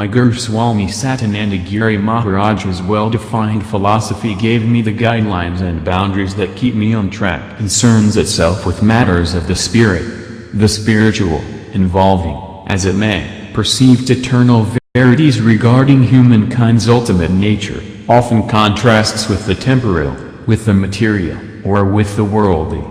My Guru Swami Satyananda Giri Maharaj's well-defined philosophy gave me the guidelines and boundaries that keep me on track. Concerns itself with matters of the spirit, the spiritual, involving, as it may, perceived eternal verities regarding humankind's ultimate nature, often contrasts with the temporal, with the material, or with the worldly.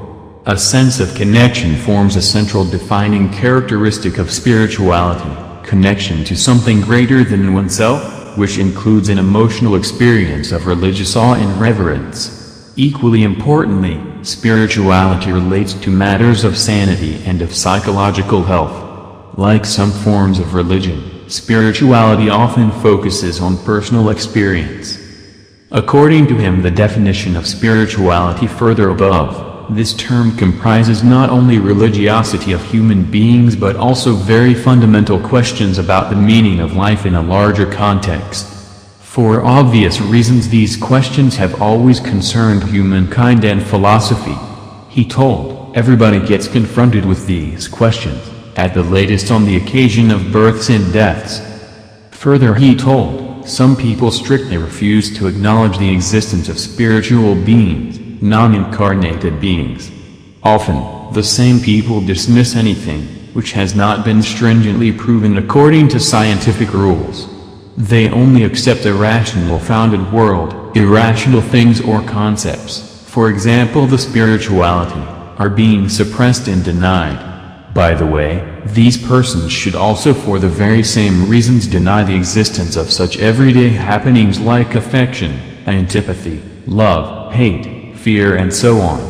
A sense of connection forms a central defining characteristic of spirituality, connection to something greater than oneself, which includes an emotional experience of religious awe and reverence. Equally importantly, spirituality relates to matters of sanity and of psychological health. Like some forms of religion, spirituality often focuses on personal experience. According to him, the definition of spirituality further above, this term comprises not only religiosity of human beings but also very fundamental questions about the meaning of life in a larger context. For obvious reasons, these questions have always concerned humankind and philosophy. He told, everybody gets confronted with these questions, at the latest on the occasion of births and deaths. Further, he told, some people strictly refuse to acknowledge the existence of spiritual beings, non-incarnated beings. Often, the same people dismiss anything which has not been stringently proven according to scientific rules. They only accept a rational founded world, irrational things or concepts, for example the spirituality, are being suppressed and denied. By the way, these persons should also for the very same reasons deny the existence of such everyday happenings like affection, antipathy, love, hate, fear and so on.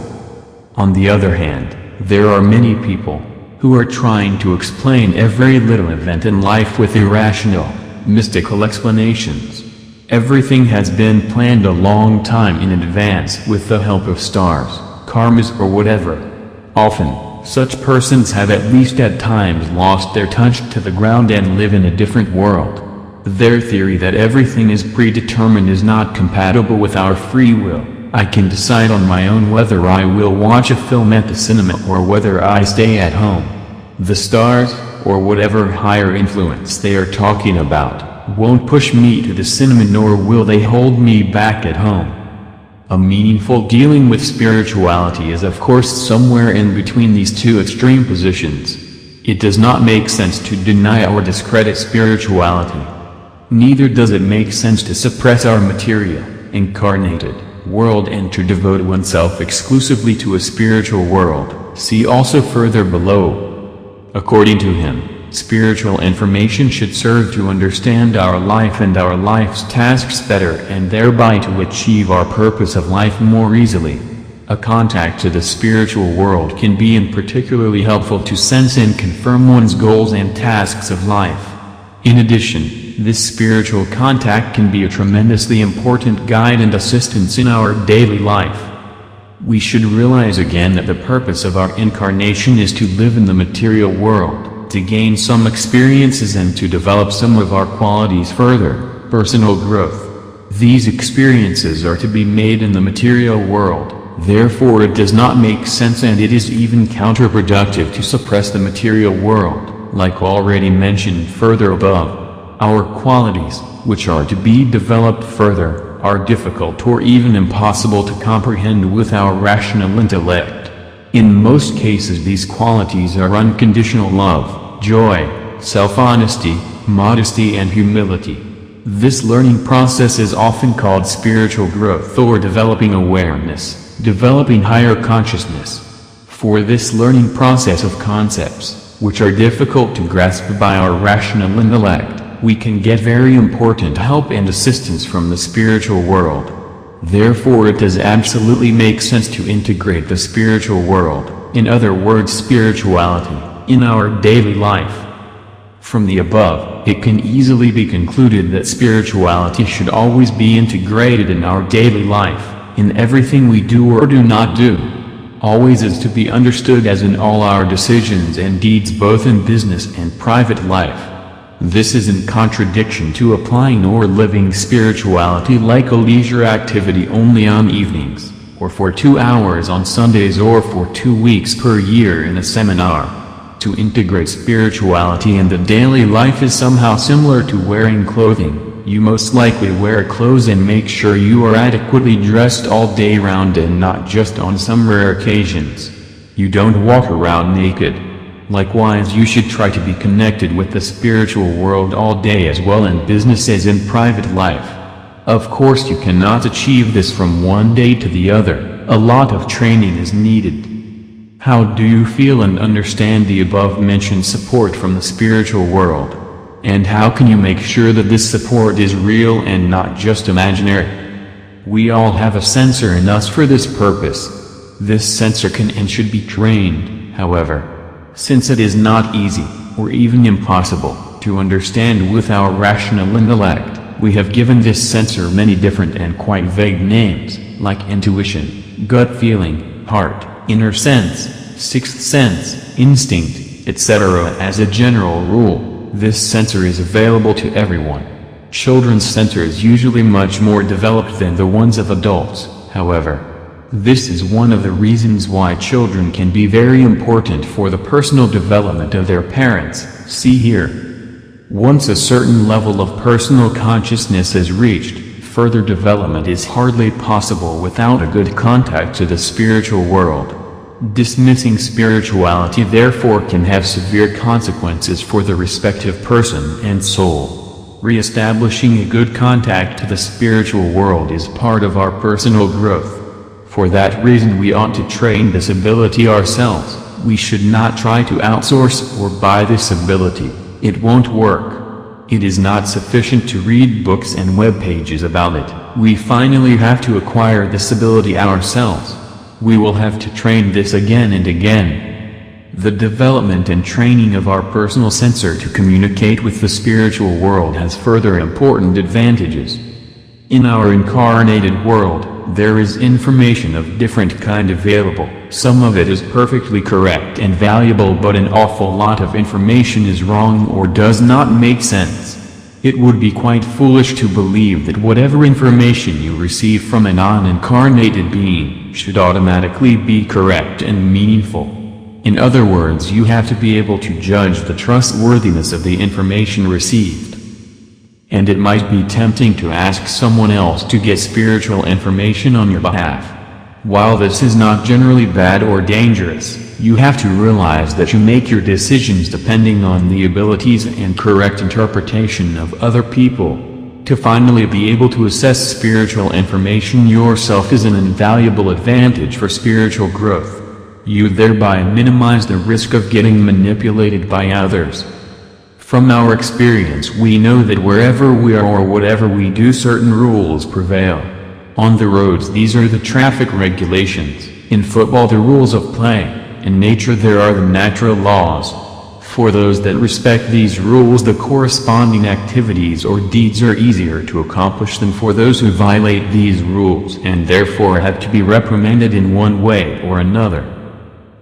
On the other hand, there are many people who are trying to explain every little event in life with irrational, mystical explanations. Everything has been planned a long time in advance with the help of stars, karmas or whatever. Often, such persons have at least at times lost their touch to the ground and live in a different world. Their theory that everything is predetermined is not compatible with our free will. I can decide on my own whether I will watch a film at the cinema or whether I stay at home. The stars, or whatever higher influence they are talking about, won't push me to the cinema nor will they hold me back at home. A meaningful dealing with spirituality is of course somewhere in between these two extreme positions. It does not make sense to deny or discredit spirituality. Neither does it make sense to suppress our material, incarnated world and to devote oneself exclusively to a spiritual world. See also further below. According to him, spiritual information should serve to understand our life and our life's tasks better and thereby to achieve our purpose of life more easily. A contact to the spiritual world can be particularly helpful to sense and confirm one's goals and tasks of life. In addition, this spiritual contact can be a tremendously important guide and assistance in our daily life. We should realize again that the purpose of our incarnation is to live in the material world, to gain some experiences and to develop some of our qualities further, personal growth. These experiences are to be made in the material world, therefore it does not make sense and it is even counterproductive to suppress the material world, like already mentioned further above. Our qualities, which are to be developed further, are difficult or even impossible to comprehend with our rational intellect. In most cases these qualities are unconditional love, joy, self-honesty, modesty and humility. This learning process is often called spiritual growth or developing awareness, developing higher consciousness. For this learning process of concepts, which are difficult to grasp by our rational intellect, we can get very important help and assistance from the spiritual world. Therefore it does absolutely make sense to integrate the spiritual world, in other words spirituality, in our daily life. From the above, it can easily be concluded that spirituality should always be integrated in our daily life, in everything we do or do not do. Always is to be understood as in all our decisions and deeds both in business and private life. This is in contradiction to applying or living spirituality like a leisure activity only on evenings, or for 2 hours on Sundays or for 2 weeks per year in a seminar. To integrate spirituality in the daily life is somehow similar to wearing clothing. You most likely wear clothes and make sure you are adequately dressed all day round and not just on some rare occasions. You don't walk around naked. Likewise, you should try to be connected with the spiritual world all day as well in business as in private life. Of course, you cannot achieve this from one day to the other. A lot of training is needed. How do you feel and understand the above-mentioned support from the spiritual world? And how can you make sure that this support is real and not just imaginary? We all have a sensor in us for this purpose. This sensor can and should be trained, however. Since it is not easy, or even impossible, to understand with our rational intellect, we have given this sensor many different and quite vague names, like intuition, gut feeling, heart, inner sense, sixth sense, instinct, etc. As a general rule, this sensor is available to everyone. Children's sensor is usually much more developed than the ones of adults, however. This is one of the reasons why children can be very important for the personal development of their parents. See here. Once a certain level of personal consciousness is reached, further development is hardly possible without a good contact to the spiritual world. Dismissing spirituality therefore can have severe consequences for the respective person and soul. Re-establishing a good contact to the spiritual world is part of our personal growth. For that reason we ought to train this ability ourselves. We should not try to outsource or buy this ability. It won't work. It is not sufficient to read books and web pages about it. We finally have to acquire this ability ourselves. We will have to train this again and again. The development and training of our personal sensor to communicate with the spiritual world has further important advantages. In our incarnated world, there is information of different kind available. Some of it is perfectly correct and valuable, but an awful lot of information is wrong or does not make sense. It would be quite foolish to believe that whatever information you receive from a non-incarnated being should automatically be correct and meaningful. In other words, you have to be able to judge the trustworthiness of the information received. And it might be tempting to ask someone else to get spiritual information on your behalf. While this is not generally bad or dangerous, you have to realize that you make your decisions depending on the abilities and correct interpretation of other people. To finally be able to assess spiritual information yourself is an invaluable advantage for spiritual growth. You thereby minimize the risk of getting manipulated by others. From our experience we know that wherever we are or whatever we do, certain rules prevail. On the roads these are the traffic regulations, in football the rules of play, in nature there are the natural laws. For those that respect these rules, the corresponding activities or deeds are easier to accomplish than for those who violate these rules and therefore have to be reprimanded in one way or another.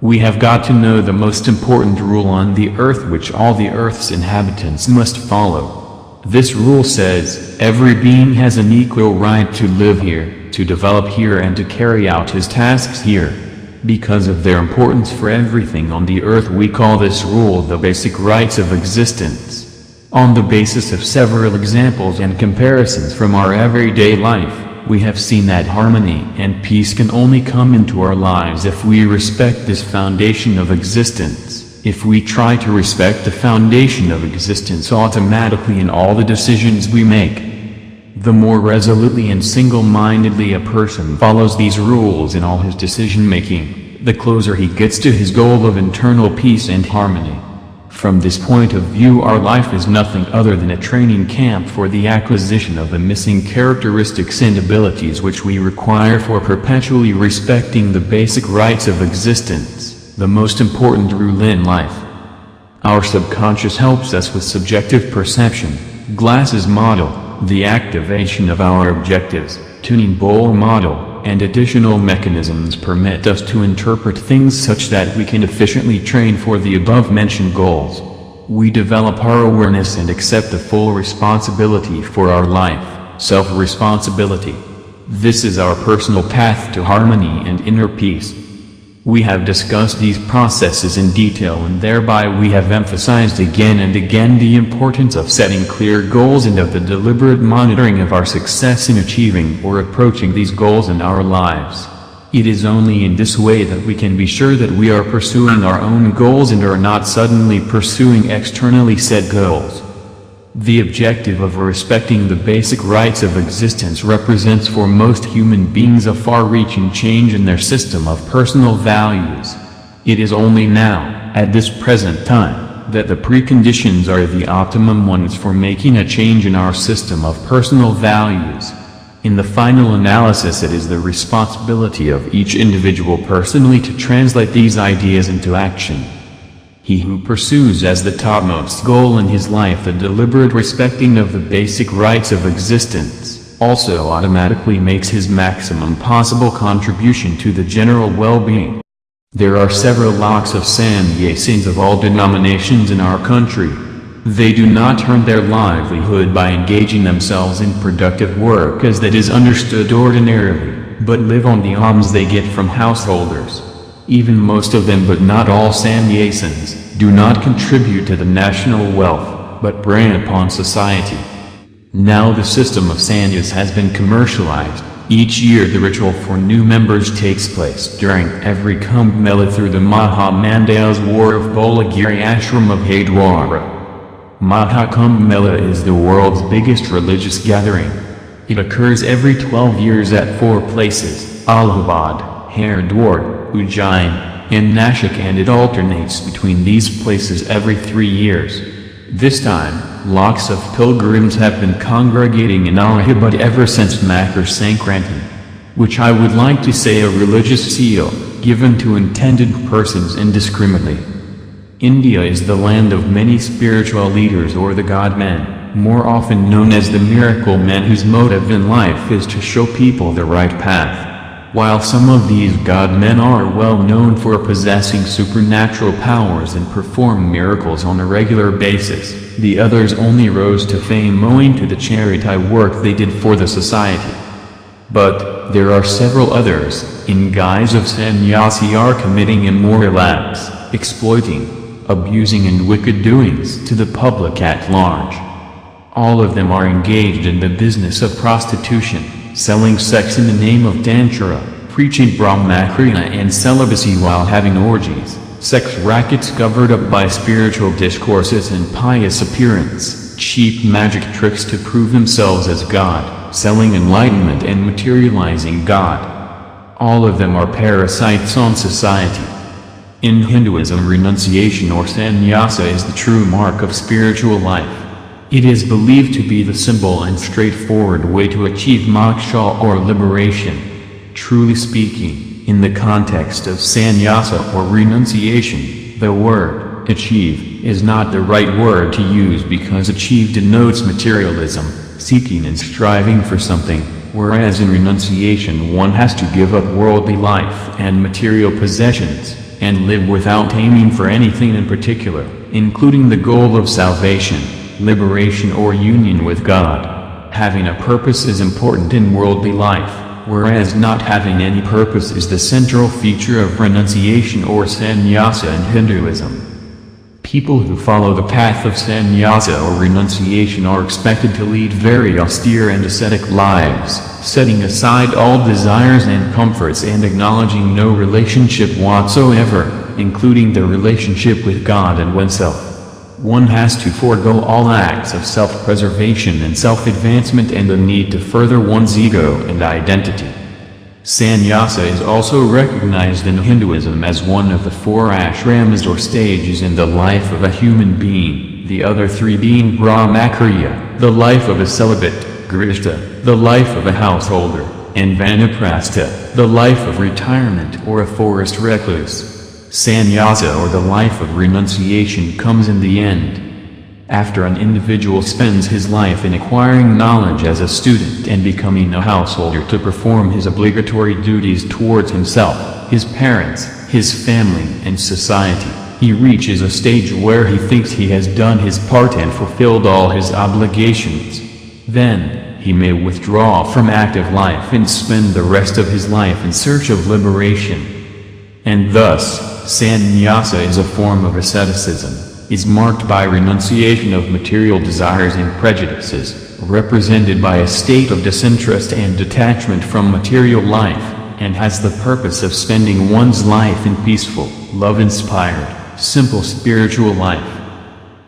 We have got to know the most important rule on the earth which all the earth's inhabitants must follow. This rule says, every being has an equal right to live here, to develop here and to carry out his tasks here. Because of their importance for everything on the earth we call this rule the basic rights of existence. On the basis of several examples and comparisons from our everyday life, we have seen that harmony and peace can only come into our lives if we respect this foundation of existence. If we try to respect the foundation of existence automatically in all the decisions we make, the more resolutely and single-mindedly a person follows these rules in all his decision-making, the closer he gets to his goal of internal peace and harmony. From this point of view, our life is nothing other than a training camp for the acquisition of the missing characteristics and abilities which we require for perpetually respecting the basic rights of existence, the most important rule in life. Our subconscious helps us with subjective perception, glasses model, the activation of our objectives, tuning bowl model, and additional mechanisms permit us to interpret things such that we can efficiently train for the above-mentioned goals. We develop our awareness and accept the full responsibility for our life, self-responsibility. This is our personal path to harmony and inner peace. We have discussed these processes in detail, and thereby we have emphasized again and again the importance of setting clear goals and of the deliberate monitoring of our success in achieving or approaching these goals in our lives. It is only in this way that we can be sure that we are pursuing our own goals and are not suddenly pursuing externally set goals. The objective of respecting the basic rights of existence represents for most human beings a far-reaching change in their system of personal values. It is only now, at this present time, that the preconditions are the optimum ones for making a change in our system of personal values. In the final analysis, it is the responsibility of each individual personally to translate these ideas into action. He who pursues as the topmost goal in his life the deliberate respecting of the basic rights of existence, also automatically makes his maximum possible contribution to the general well-being. There are several lakhs of sannyasins of all denominations in our country. They do not earn their livelihood by engaging themselves in productive work as that is understood ordinarily, but live on the alms they get from householders. Even most of them, but not all sannyasins, do not contribute to the national wealth, but prey upon society. Now the system of sannyas has been commercialized. Each year the ritual for new members takes place during every Kumbh Mela through the Mahamandal's war of Bolagiri ashram of Haridwar. Mahakumbh Mela is the world's biggest religious gathering. It occurs every 12 years at 4 places, Allahabad, Haridwar, Ujjain, and Nashik, and it alternates between these places every 3 years. This time, lakhs of pilgrims have been congregating in Allahabad ever since Makar Sankranti, which I would like to say a religious seal, given to intended persons indiscriminately. India is the land of many spiritual leaders, or the God-men, more often known as the miracle men, whose motive in life is to show people the right path. While some of these God-men are well known for possessing supernatural powers and perform miracles on a regular basis, the others only rose to fame owing to the charity work they did for the society. But there are several others, in guise of sannyasi, are committing immoral acts, exploiting, abusing and wicked doings to the public at large. All of them are engaged in the business of prostitution, selling sex in the name of Tantra, preaching Brahmacharya and celibacy while having orgies, sex rackets covered up by spiritual discourses and pious appearance, cheap magic tricks to prove themselves as God, selling enlightenment and materializing God. All of them are parasites on society. In Hinduism, renunciation or sannyasa is the true mark of spiritual life. It is believed to be the simple and straightforward way to achieve moksha or liberation. Truly speaking, in the context of sannyasa or renunciation, the word achieve is not the right word to use, because achieve denotes materialism, seeking and striving for something, whereas in renunciation one has to give up worldly life and material possessions, and live without aiming for anything in particular, including the goal of salvation, liberation or union with God. Having a purpose is important in worldly life, whereas not having any purpose is the central feature of renunciation or sannyasa in Hinduism. People who follow the path of sannyasa or renunciation are expected to lead very austere and ascetic lives, setting aside all desires and comforts and acknowledging no relationship whatsoever, including the relationship with God and oneself. One has to forego all acts of self-preservation and self-advancement and the need to further one's ego and identity. Sannyasa is also recognized in Hinduism as one of the 4 ashrams or stages in the life of a human being, the other 3 being Brahmacharya, the life of a celibate, Grihastha, the life of a householder, and Vanaprastha, the life of retirement or a forest recluse. Sannyasa, or the life of renunciation, comes in the end, after an individual spends his life in acquiring knowledge as a student and becoming a householder to perform his obligatory duties towards himself, his parents, his family, and society. He reaches a stage where he thinks he has done his part and fulfilled all his obligations. Then, he may withdraw from active life and spend the rest of his life in search of liberation. And thus, sannyasa is a form of asceticism, is marked by renunciation of material desires and prejudices, represented by a state of disinterest and detachment from material life, and has the purpose of spending one's life in peaceful, love-inspired, simple spiritual life.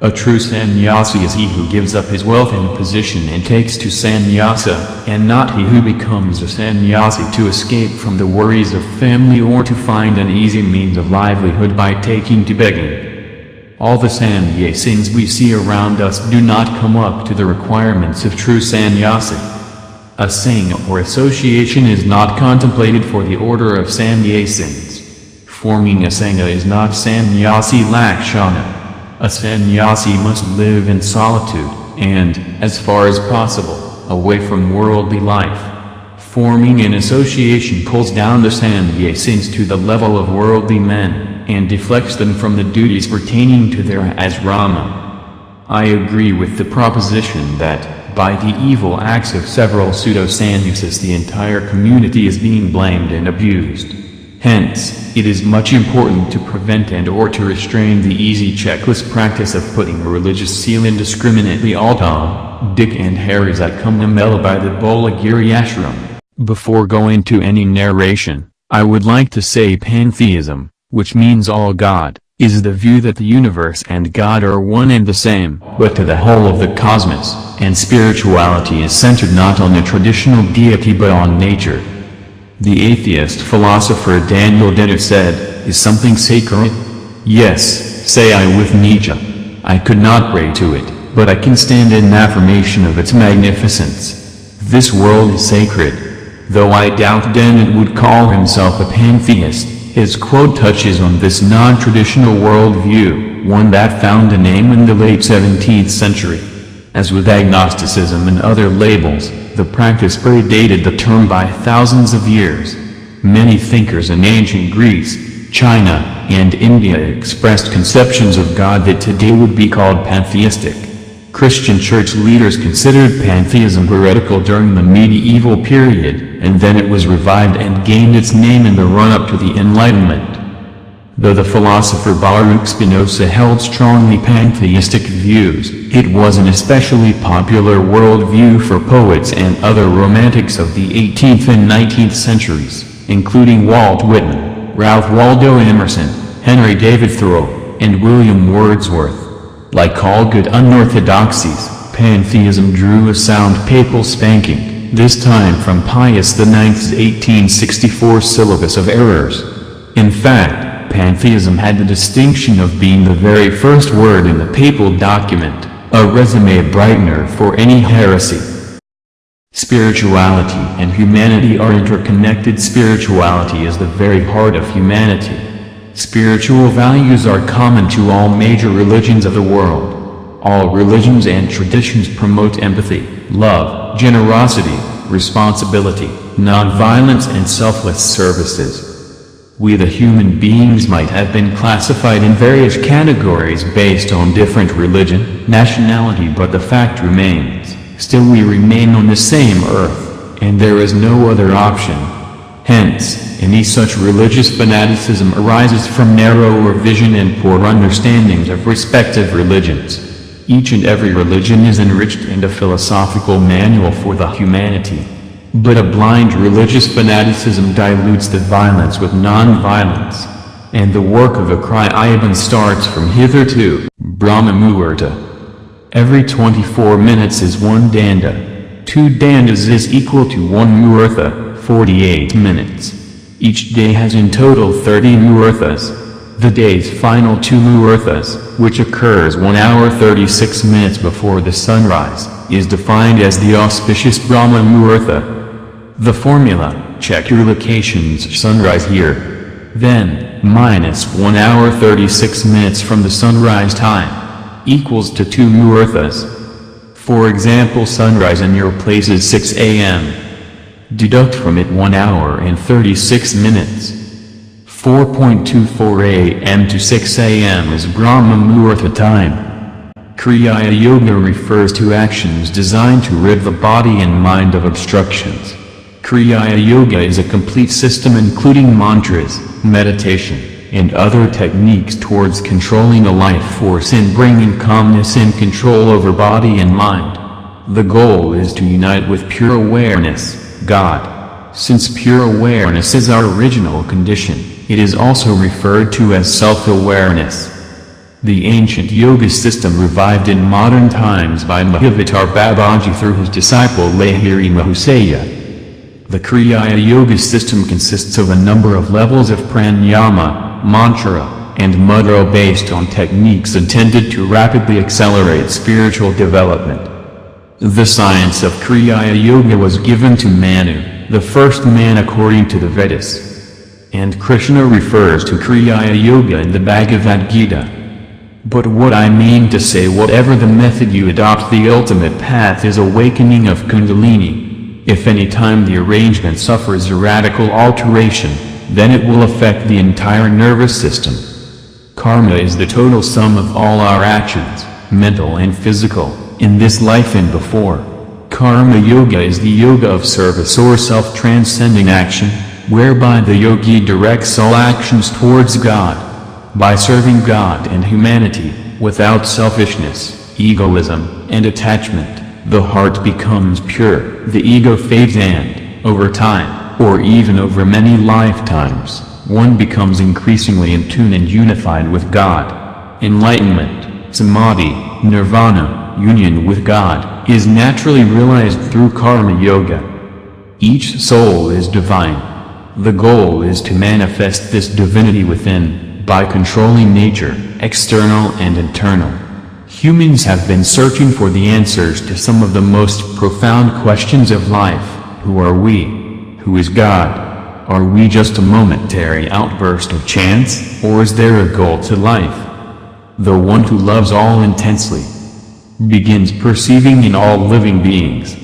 A true sannyasi is he who gives up his wealth and position and takes to sannyasa, and not he who becomes a sannyasi to escape from the worries of family or to find an easy means of livelihood by taking to begging. All the sannyasins we see around us do not come up to the requirements of true sannyasi. A sangha or association is not contemplated for the order of sannyasins. Forming a sangha is not sannyasi lakshana. A sannyasi must live in solitude, and, as far as possible, away from worldly life. Forming an association pulls down the sannyasins to the level of worldly men, and deflects them from the duties pertaining to their asrama. I agree with the proposition that, by the evil acts of several pseudo-sannyasis the entire community is being blamed and abused. Hence, it is much important to prevent and or to restrain the easy checklist practice of putting a religious seal indiscriminately all Tom, Dick and Harry's at Kumbh by the Bolagiri ashram. Before going to any narration, I would like to say pantheism, which means all God, is the view that the universe and God are one and the same, but to the whole of the cosmos, and spirituality is centered not on the traditional deity but on nature. The atheist philosopher Daniel Dennett said, "Is something sacred? Yes, say I with Nietzsche. I could not pray to it, but I can stand in affirmation of its magnificence. This world is sacred." Though I doubt Dennett would call himself a pantheist, his quote touches on this non-traditional worldview, one that found a name in the late 17th century. As with agnosticism and other labels, the practice predated the term by thousands of years. Many thinkers in ancient Greece, China, and India expressed conceptions of God that today would be called pantheistic. Christian church leaders considered pantheism heretical during the medieval period, and then it was revived and gained its name in the run-up to the Enlightenment. Though the philosopher Baruch Spinoza held strongly pantheistic views, it was an especially popular worldview for poets and other romantics of the 18th and 19th centuries, including Walt Whitman, Ralph Waldo Emerson, Henry David Thoreau, and William Wordsworth. Like all good unorthodoxies, pantheism drew a sound papal spanking, this time from Pius IX's 1864 Syllabus of Errors. In fact, pantheism had the distinction of being the very first word in the papal document, a resume brightener for any heresy. Spirituality and humanity are interconnected. Spirituality is the very heart of humanity. Spiritual values are common to all major religions of the world. All religions and traditions promote empathy, love, generosity, responsibility, non-violence and selfless services. We the human beings might have been classified in various categories based on different religion, nationality, but the fact remains, still we remain on the same earth, and there is no other option. Hence, any such religious fanaticism arises from narrower vision and poor understandings of respective religions. Each and every religion is enriched in a philosophical manual for the humanity. But a blind religious fanaticism dilutes the violence with non-violence, and the work of a Kriya starts from hitherto, Brahma Muhurta. Every 24 minutes is one danda. 2 dandas is equal to 1 muhurta, 48 minutes. Each day has in total 30 muhurtas. The day's final 2 muhurtas, which occurs 1 hour 36 minutes before the sunrise, is defined as the auspicious Brahma Muhurta. The formula, check your location's sunrise here. Then, minus 1 hour 36 minutes from the sunrise time, equals to 2 muhurtas. For example, sunrise in your place is 6 a.m. Deduct from it 1 hour and 36 minutes. 4.24 a.m. to 6 a.m. is Brahma Muhurta time. Kriya Yoga refers to actions designed to rid the body and mind of obstructions. Kriya Yoga is a complete system including mantras, meditation, and other techniques towards controlling the life force and bringing calmness and control over body and mind. The goal is to unite with pure awareness, God. Since pure awareness is our original condition, it is also referred to as self-awareness. The ancient yoga system revived in modern times by Mahavatar Babaji through his disciple Lahiri Mahusaya. The Kriya Yoga system consists of a number of levels of pranayama, mantra, and mudra based on techniques intended to rapidly accelerate spiritual development. The science of Kriya Yoga was given to Manu, the first man according to the Vedas. And Krishna refers to Kriya Yoga in the Bhagavad Gita. But what I mean to say, whatever the method you adopt, the ultimate path is awakening of Kundalini. If any time the arrangement suffers a radical alteration, then it will affect the entire nervous system. Karma is the total sum of all our actions, mental and physical, in this life and before. Karma Yoga is the yoga of service or self-transcending action, whereby the yogi directs all actions towards God. By serving God and humanity, without selfishness, egoism, and attachment, the heart becomes pure, the ego fades and, over time, or even over many lifetimes, one becomes increasingly in tune and unified with God. Enlightenment, samadhi, nirvana, union with God, is naturally realized through karma yoga. Each soul is divine. The goal is to manifest this divinity within, by controlling nature, external and internal. Humans have been searching for the answers to some of the most profound questions of life. Who are we? Who is God? Are we just a momentary outburst of chance, or is there a goal to life? The one who loves all intensely begins perceiving in all living beings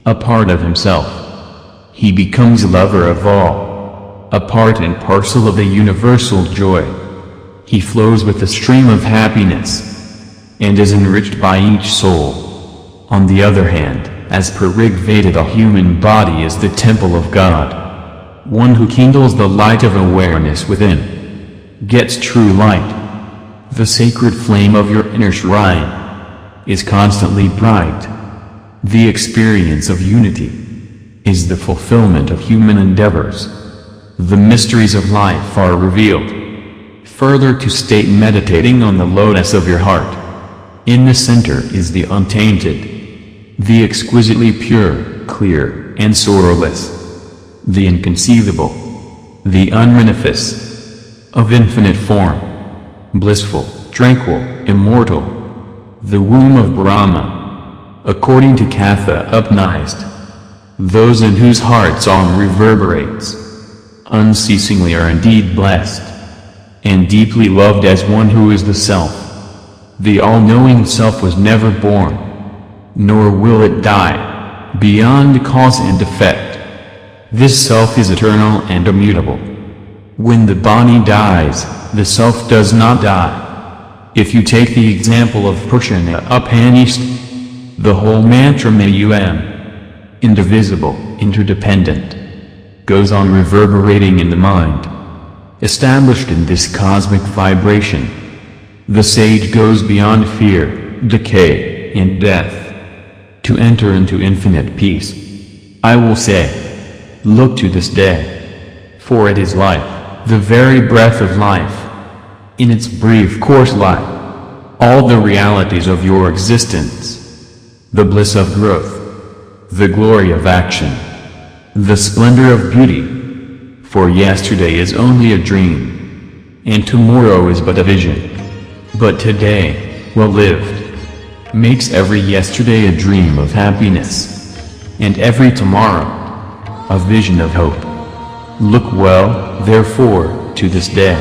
a part of himself. He becomes a lover of all, a part and parcel of the universal joy. He flows with the stream of happiness and is enriched by each soul. On the other hand, as per Rig Veda, the human body is the temple of God. One who kindles the light of awareness within gets true light. The sacred flame of your inner shrine is constantly bright. The experience of unity is the fulfillment of human endeavors. The mysteries of life are revealed. Further to state, meditating on the lotus of your heart. In the center is the untainted, the exquisitely pure, clear, and sorrowless, the inconceivable, the unmanifest, of infinite form, blissful, tranquil, immortal, the womb of Brahma, according to Katha Upnized. Those in whose heart song reverberates unceasingly are indeed blessed, and deeply loved as one who is the Self. The all-knowing Self was never born, nor will it die, beyond cause and effect. This Self is eternal and immutable. When the body dies, the Self does not die. If you take the example of Purushana Upanishad, the whole mantra indivisible, interdependent, goes on reverberating in the mind. Established in this cosmic vibration, the sage goes beyond fear, decay, and death, to enter into infinite peace. I will say, look to this day, for it is life, the very breath of life. In its brief course lie all the realities of your existence, the bliss of growth, the glory of action, the splendor of beauty. For yesterday is only a dream, and tomorrow is but a vision. But today, well lived, makes every yesterday a dream of happiness, and every tomorrow a vision of hope. Look well, therefore, to this day.